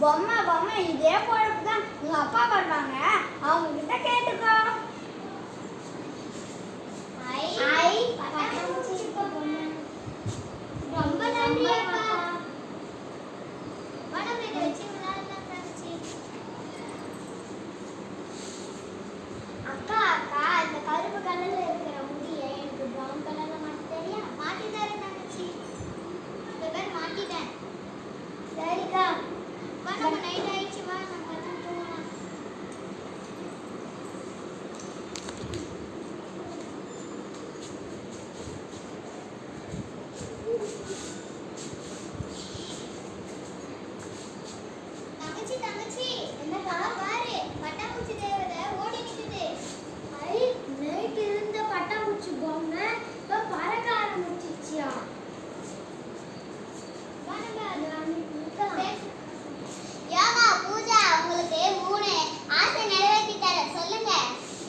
பொம்மை பொம்மை இதே பொழப்பு தான் உங்க அப்பா வருவாங்க, அவங்க கிட்ட கேட்டுக்கோ. ரொம்ப நன்றி அக்கா. மேடம் இதை வச்சு விளையாடலாம் தங்கச்சி. அக்கா அக்கா இந்த கருப்பு கலர்ல இருக்கிற முடியை எனக்கு ப்ரௌன் கலர்ல மாட்டி தரியா? மாட்டி தரேன் தங்கச்சி. மாட்டிட்டேன். சரிக்கா. வா நம்ம நைட் ஆயிடுச்சு, வா நம்ம படுத்து தூங்கலாம். தங்கச்சி தங்கச்சி என்னக்கா பாரு, பட்டாம்பூச்சி தேவதை ஓடி நிக்குது. நைட் இருந்த பட்டாம்பூச்சி பொம்மை இப்ப பறக்க ஆரம்பிச்சிச்சியா? யோகா பூஜா உங்களுக்கு 3 ஆசை நிறைவேற்றி தர சொல்லுங்க.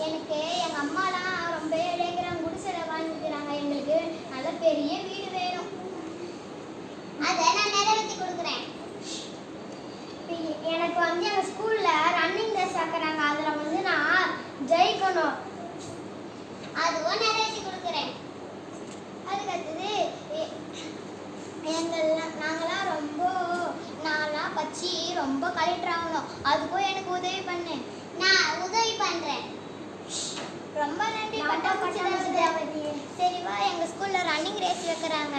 எனக்கு எங்க அம்மாலாம் ரொம்ப ஏழைக்கிறாங்க, குடிசைல வாழ்ந்துக்கிறாங்க. எங்களுக்கு நல்ல பெரிய வீடு வேணும், அதை நான் நிறைவேற்றி கொடுக்குறேன். எனக்கு எங்க ஸ்கூல்ல ரன்னிங் ரேஸ் ஆக்குறாங்க, அதுல நான் ஜெயிக்கணும், அதுவும் நிறைவேற்றி கொடுக்குறேன். அதுக்கு அடுத்தது நாங்களாம் பச்சி ரொம்ப கலெக்டராகணும், அதுக்கும் எனக்கு உதவி பண்ணு. நான் உதவி பண்றேன். ரொம்ப நன்றி பட்டாம்பூச்சி தேவதையே. சரி வா, எங்க ஸ்கூல்ல ரன்னிங் ரேஸ் வைக்கிறாங்க.